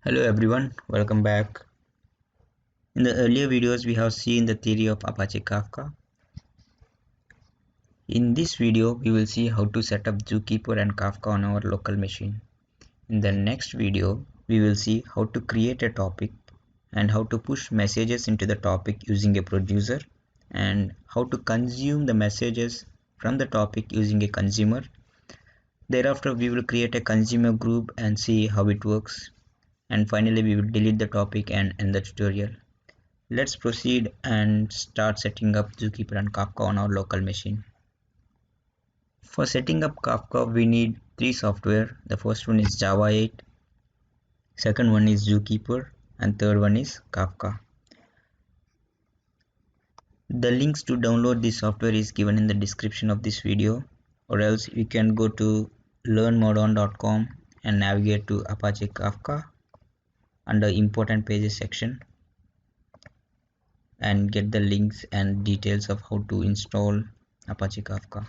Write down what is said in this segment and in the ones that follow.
Hello everyone, welcome back. In the earlier videos we have seen the theory of Apache Kafka. In this video we will see how to set up Zookeeper and Kafka on our local machine. In the next video we will see how to create a topic and how to push messages into the topic using a producer and how to consume the messages from the topic using a consumer. Thereafter we will create a consumer group and see how it works, and finally we will delete the topic and end the tutorial. Let's proceed and start setting up Zookeeper and Kafka on our local machine. For setting up Kafka, we need three software. The first one is Java 8, second one is Zookeeper, and third one is Kafka. The links to download this software is given in the description of this video, or else you can go to learnmodon.com and navigate to Apache Kafka under important pages section and get the links and details of how to install Apache Kafka.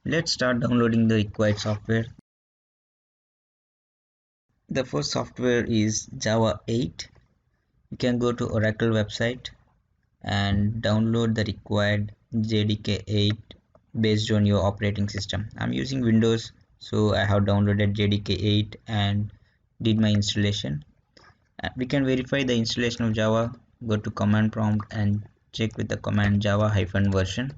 Let's start downloading the required software. The first software is Java 8. You can go to Oracle website and download the required JDK 8 based on your operating system. I'm using Windows, so I have downloaded JDK 8 and did my installation. We can verify the installation of Java. Go to command prompt and check with the command java-version.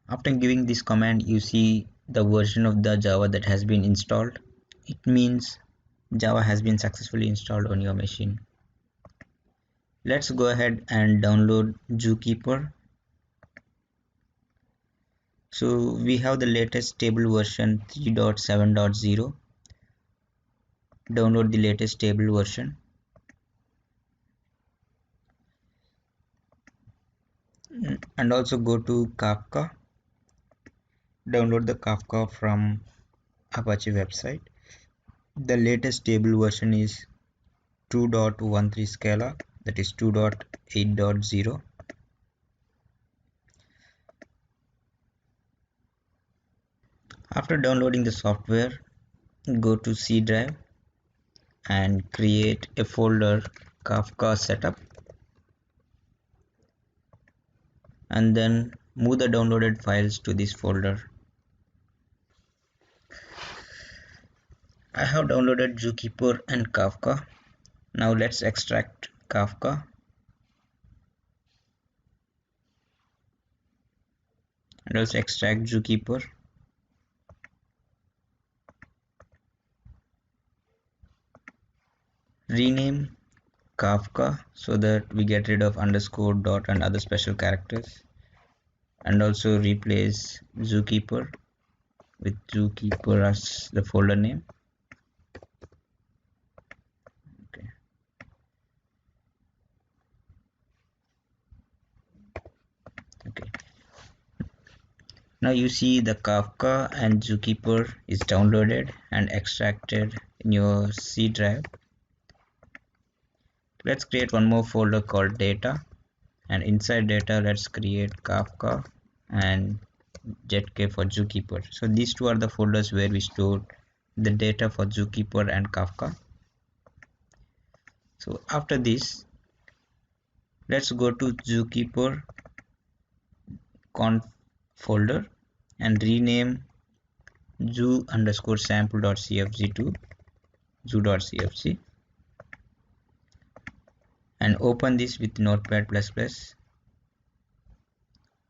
After giving this command, you see the version of the Java that has been installed. It means Java has been successfully installed on your machine. Let's go ahead and download Zookeeper. So we have the latest stable version 3.7.0. Download the latest stable version. And also go to Kafka. Download the Kafka from Apache website. The latest stable version is 2.13 Scala, that is 2.8.0. After downloading the software, go to C drive and create a folder Kafka setup, and then move the downloaded files to this folder. I have downloaded Zookeeper and Kafka. Now let's extract Kafka and also extract Zookeeper. Rename Kafka so that we get rid of underscore, dot and other special characters, and also replace Zookeeper with Zookeeper as the folder name. Okay. Okay. Now you see the Kafka and Zookeeper is downloaded and extracted in your C drive. Let's create one more folder called data, and inside data let's create Kafka and ZK for Zookeeper. So these two are the folders where we store the data for Zookeeper and Kafka. So after this, let's go to Zookeeper conf folder and rename zoo_sample.cfg to zoo.cfg and open this with Notepad++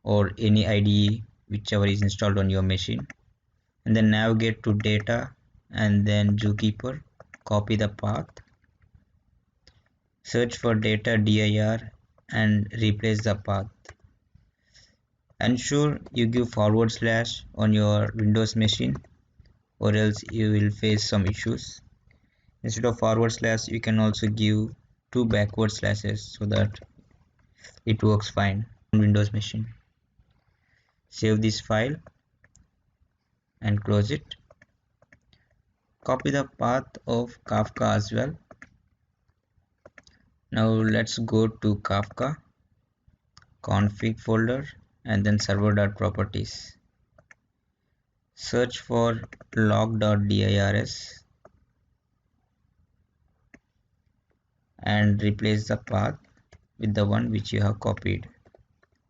or any IDE whichever is installed on your machine, and then navigate to data and then Zookeeper. Copy the path, search for data dir and replace the path. Ensure you give / on your Windows machine, or else you will face some issues. Instead of / you can also give 2 backward slashes so that it works fine on Windows machine. Save this file and close it. Copy the path of Kafka as well. Now let's go to Kafka config folder and then server.properties. Search for log.dirs and replace the path with the one which you have copied,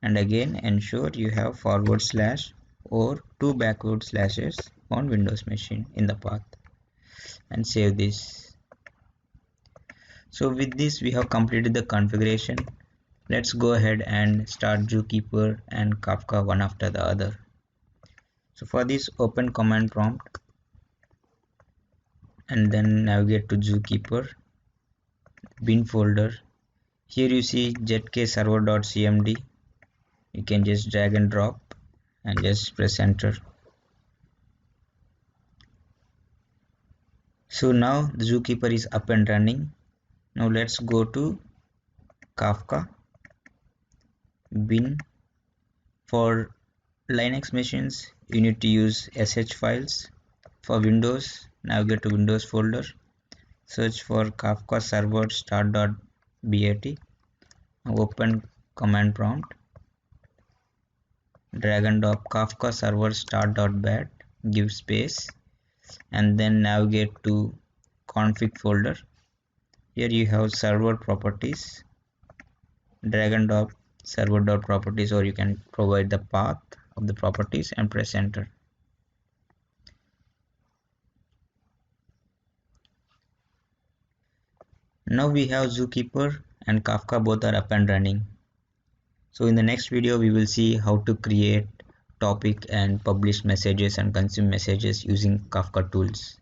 and again ensure you have forward slash or two backward slashes on Windows machine in the path, and save this. So with this we have completed the configuration. Let's go ahead and start Zookeeper and Kafka one after the other. So for this, open command prompt and then navigate to Zookeeper bin folder. Here you see zkserver.cmd. You can just drag and drop and just press enter. So now the Zookeeper is up and running. Now let's go to Kafka bin. For Linux machines you need to use sh files. For Windows, navigate to Windows folder, search for Kafka server start.bat, open command prompt, drag and drop Kafka server start.bat, give space, and then navigate to config folder. Here you have server properties, drag and drop server.properties, or you can provide the path of the properties and press enter. Now we have Zookeeper and Kafka, both are up and running. So in the next video we will see how to create topic and publish messages and consume messages using Kafka tools.